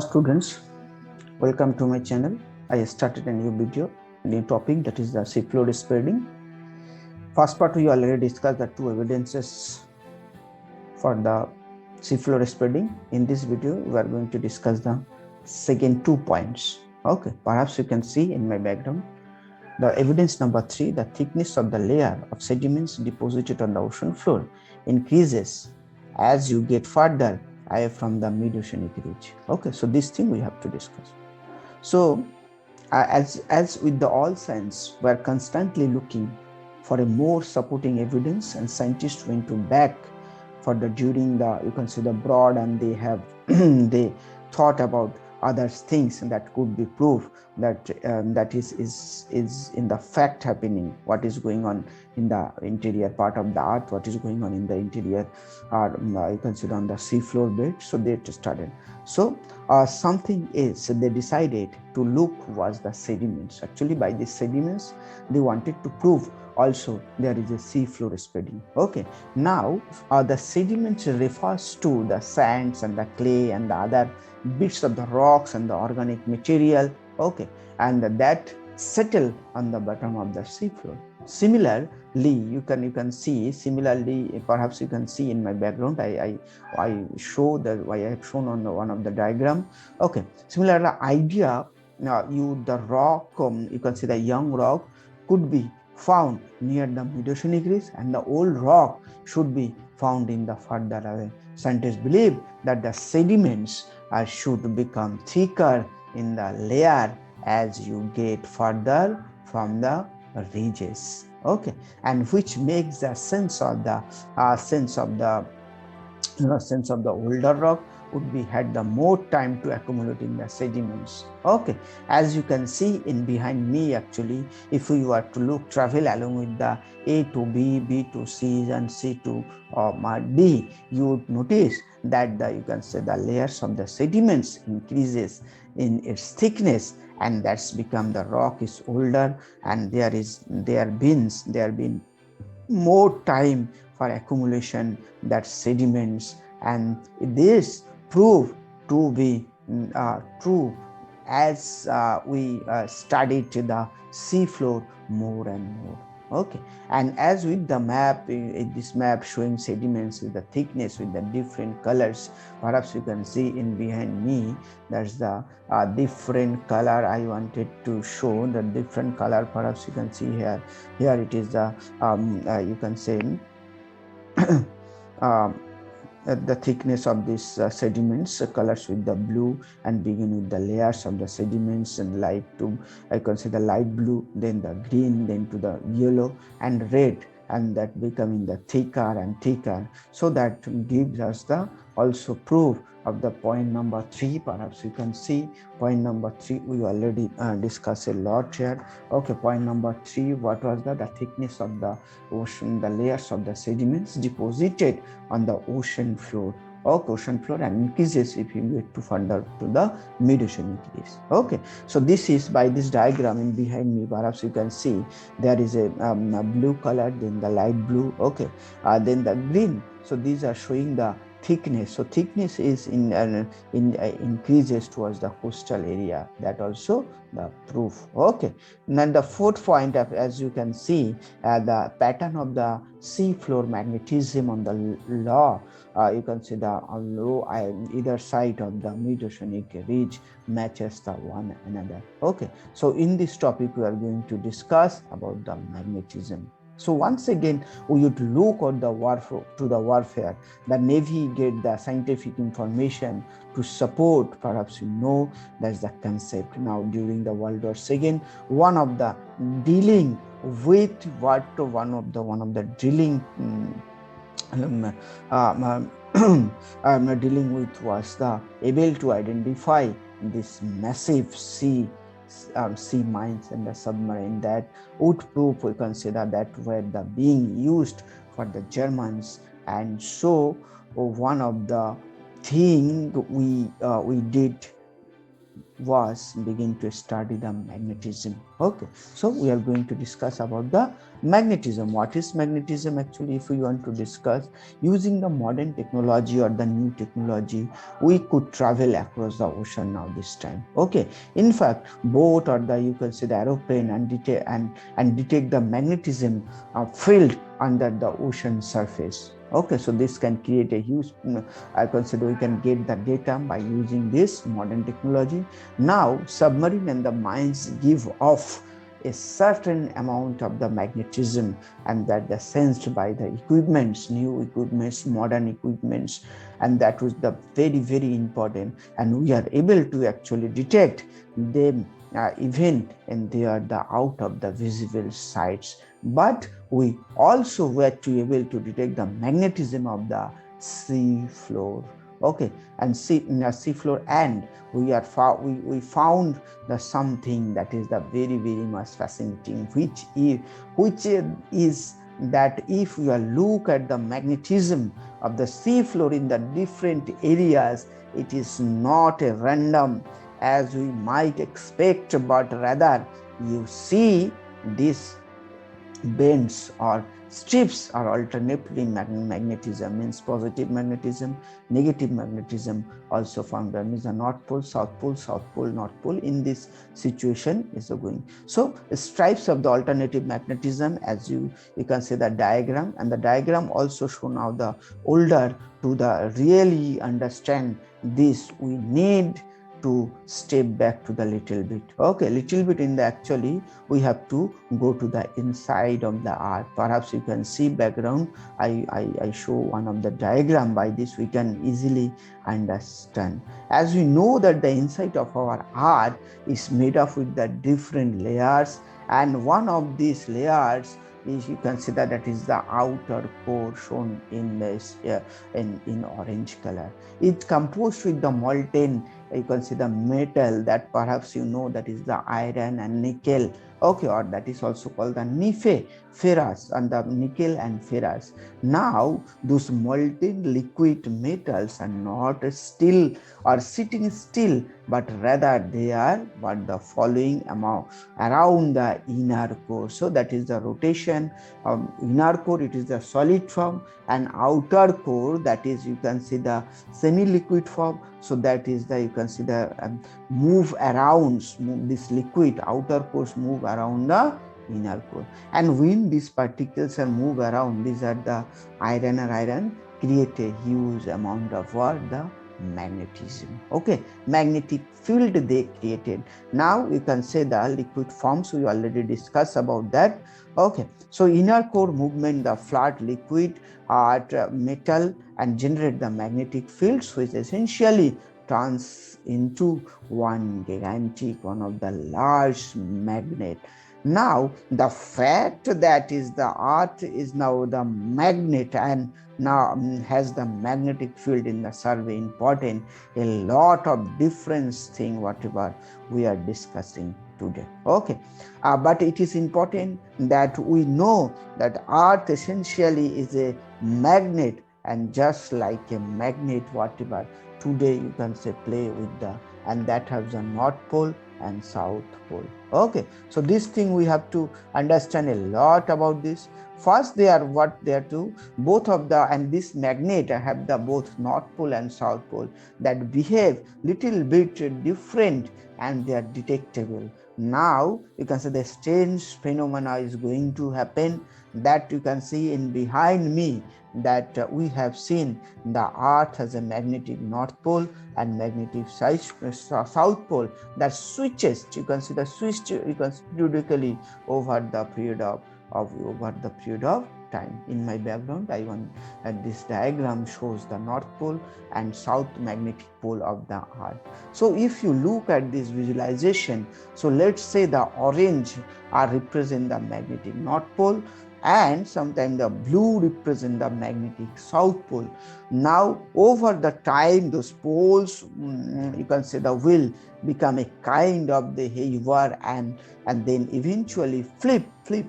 Students, welcome to my channel. I started a new topic, that is the seafloor spreading. First part we already discussed the two evidences for the seafloor spreading. In this video we are going to discuss the second 2 points. Okay, perhaps you can see in my background the evidence number 3, the thickness of the layer of sediments deposited on the ocean floor increases as you get further away from the mid-oceanic ridge. Okay, so this thing we have to discuss. So as with the all science, we are constantly looking for a more supporting evidence, and scientists went to back for the during the, you can see, the broad, and they have they thought about other things that could be proof that that is in the fact happening, what is going on in the interior part of the earth, what is going on in the interior, you can see, on the seafloor bed. So they started. So something is, they decided to look was the sediments. Actually, by the sediments they wanted to prove also there is a seafloor spreading. Okay, now the sediments refers to the sands and the clay and the other bits of the rocks and the organic material. Okay, and that settle on the bottom of the seafloor. Similarly, you can see, similarly, perhaps you can see in my background, I show that I have shown on the one of the diagram. Okay, similarly, idea, the rock, you can see the young rock could be found near the mid-oceanic ridge, and the old rock should be found in the further away. Scientists believe that the sediments should become thicker in the layer as you get further from the ridges. Okay, and which makes the sense of the sense of the older rock would be had the more time to accumulate in the sediments. Okay, as you can see in behind me, actually, if we were to look travel along with the A to B, B to C, and C to D, you would notice that the, you can say, the layers of the sediments increases in its thickness, and that's become the rock is older, and there been more time for accumulation that sediments, and this proved to be true as we studied the seafloor more and more. Okay, and as with the map, this map showing sediments with the thickness with the different colors, perhaps you can see in behind me, there's the different color. I wanted to show the different color. Perhaps you can see here it is the you can say um, the thickness of these sediments, colors with the blue, and begin with the layers of the sediments, and light to, I can say, the light blue, then the green, then to the yellow and red, and that becoming the thicker and thicker. So that gives us the also proof of the point number 3. Perhaps you can see point number 3, we already discussed a lot here. Okay, point number 3, what was that? The thickness of the ocean, the layers of the sediments deposited on the ocean floor, and increases if you get to further to the mid-oceanic ridge. Okay, so this is by this diagram in behind me, perhaps you can see there is a blue color, then the light blue. Okay, then the green. So these are showing the thickness. So thickness is in increases towards the coastal area. That also the proof. Okay, and then the fourth point, as you can see, the pattern of the sea floor magnetism on the law, you can see the low either side of the mid-oceanic ridge matches the one another. Okay, so in this topic we are going to discuss about the magnetism. So once again, we would look at the warfare. The Navy get the scientific information to support. Perhaps you know that's the concept. Now during the World War II, one of the dealing with one of the drilling dealing with was the able to identify this massive sea mines and the submarine that would prove, we consider, that were the being used for the Germans. And so one of the thing we did was begin to study the magnetism. Okay, so we are going to discuss about the magnetism. What is magnetism? Actually, if we want to discuss using the modern technology or the new technology, we could travel across the ocean now this time. Okay, in fact, boat or the, you can say, the aeroplane and detect the magnetism field under the ocean surface. Okay, so this can create a huge, I consider we can get the data by using this modern technology. Now submarine and the mines give off a certain amount of the magnetism, and that is sensed by the equipments, new equipments, modern equipments, and that was the very important, and we are able to actually detect them even and they are the out of the visible sights. But we also were to able to detect the magnetism of the sea floor. Okay, and sea floor, and we found the something that is the very much fascinating, which is that if you look at the magnetism of the sea floor in the different areas, it is not a random as we might expect, but rather you see this bends or strips are alternately magnetism, means positive magnetism, negative magnetism also found. That means the north pole, south pole, north pole in this situation is going. So stripes of the alternative magnetism, as you can see the diagram, and the diagram also show now the older. To the really understand this, we need to step back to the little bit. Okay, little bit in the actually we have to go to the inside of the earth. Perhaps you can see background. I show one of the diagram. By this we can easily understand. As we know that the inside of our earth is made up with the different layers, and one of these layers is, you consider, that is the outer core shown in this in orange color. It's composed with the molten, you can see the metal that perhaps you know, that is the iron and nickel. Okay, or that is also called the Nife ferrous, and the nickel and ferrous. Now those molten liquid metals are not still or sitting still, but rather they are but the following amount around the inner core. So that is the rotation of inner core, it is the solid form, and outer core, that is, you can see the semi-liquid form. So that is the, you can see the move around, this liquid outer cores move around the inner core, and when these particles are move around, these are the iron create a huge amount of what, the magnetism. Okay, magnetic field they created. Now you can say the liquid forms, we already discussed about that. Okay, so inner core movement, the flat liquid at metal and generate the magnetic fields, which essentially turns into one of the large magnet. Now the fact that is the earth is now the magnet, and now has the magnetic field in the survey important a lot of different thing whatever we are discussing today. Okay, but it is important that we know that earth essentially is a magnet, and just like a magnet whatever today you can say play with the, and that has a north pole and south pole. Okay, so this thing we have to understand a lot about this. First, they are what they are to both of the, and this magnet have the both north pole and south pole that behave little bit different, and they are detectable. Now you can say the strange phenomena is going to happen, that you can see in behind me, that we have seen the earth has a magnetic north pole and magnetic south pole that switches, you can see the switched, you can see periodically over the period of time. In my background, I want this diagram shows the north pole and south magnetic pole of the earth. So if you look at this visualization, so let's say the orange are represent the magnetic north pole, and sometimes the blue represent the magnetic south pole. Now over the time those poles, you can say the will become a kind of the haywire, and then eventually flip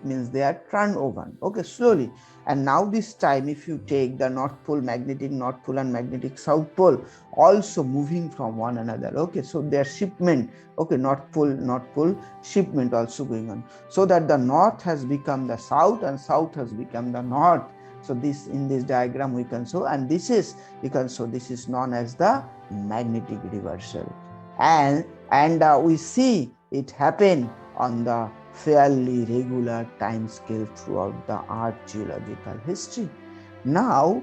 means they are turned over, okay, slowly. And now this time, if you take the north pole, magnetic north pole and magnetic south pole also moving from one another, okay, so their shipment, okay, north pole shipment also going on, so that the north has become the south and south has become the north. So this, in this diagram we can show, and this is, you can show, this is known as the magnetic reversal. And we see it happen on the fairly regular time scale throughout the Earth geological history. Now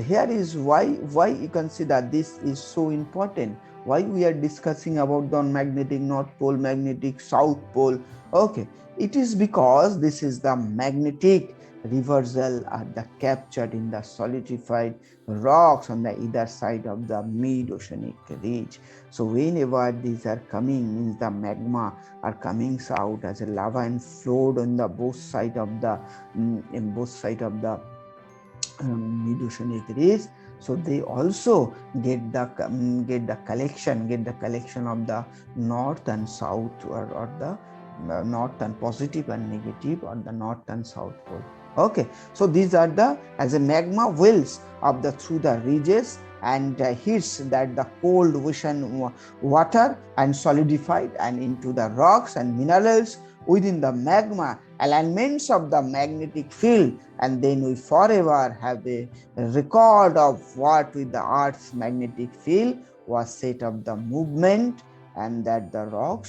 here is why you can see that this is so important, why we are discussing about the magnetic north pole, magnetic south pole, okay. It is because this is the magnetic reversal are the captured in the solidified rocks on the either side of the mid-oceanic ridge. So whenever these are coming, means the magma are coming out as a lava and flowed on the both side of the in both side of the mid-oceanic ridge. So they also get the collection of the north and south, or the north and positive and negative, or the north and south pole, okay. So these are the, as a magma wells of the through the ridges and hits that the cold ocean water and solidified and into the rocks and minerals within the magma alignments of the magnetic field, and then we forever have a record of what with the Earth's magnetic field was set of the movement, and that the rock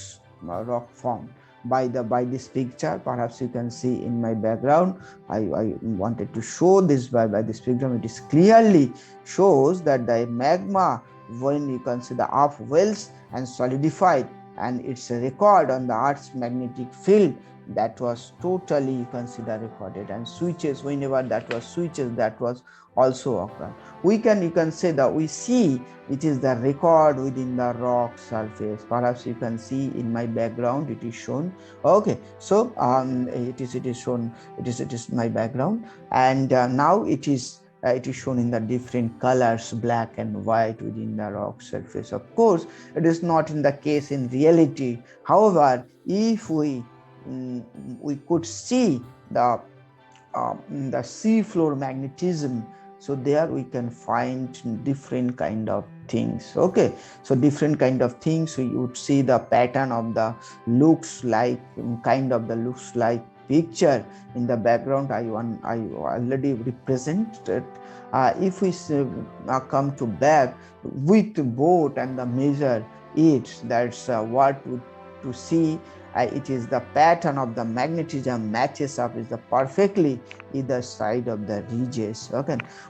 formed by this picture. Perhaps you can see in my background, I wanted to show this by this picture. It is clearly shows that the magma, when you can see the up wells and solidified, and it's a record on the Earth's magnetic field that was totally, you can see, the recorded, and switches, whenever that was switches, that was also occur. You can say that we see it is the record within the rock surface. Perhaps you can see in my background it is shown, okay. So it is shown, it is my background, and now it is shown in the different colors, black and white, within the rock surface. Of course, it is not in the case in reality. However, if we could see the seafloor magnetism, so there we can find different kind of things, okay. So different kind of things, so you would see the pattern of the looks like picture in the background. I already represented. If we come to back with the boat and the measure it, that's what to see. It is the pattern of the magnetism matches up is the perfectly either side of the ridges,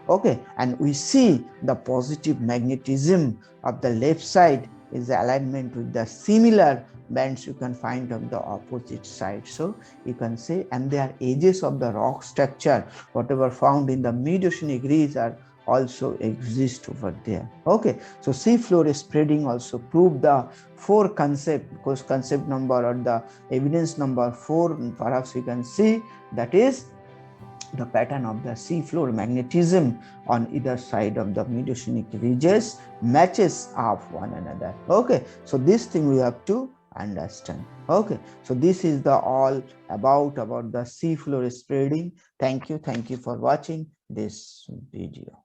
okay. And we see the positive magnetism of the left side is the alignment with the similar bands you can find on the opposite side. So you can say, and they are edges of the rock structure, whatever found in the mid-oceanic ridge are also exist over there, okay. So seafloor spreading also proved the 4 concept, because concept number or the evidence number 4, perhaps you can see, that is the pattern of the seafloor magnetism on either side of the mid-oceanic ridges matches up one another, okay. So this thing we have to understand, okay. So this is the all about the seafloor spreading. Thank you for watching this video.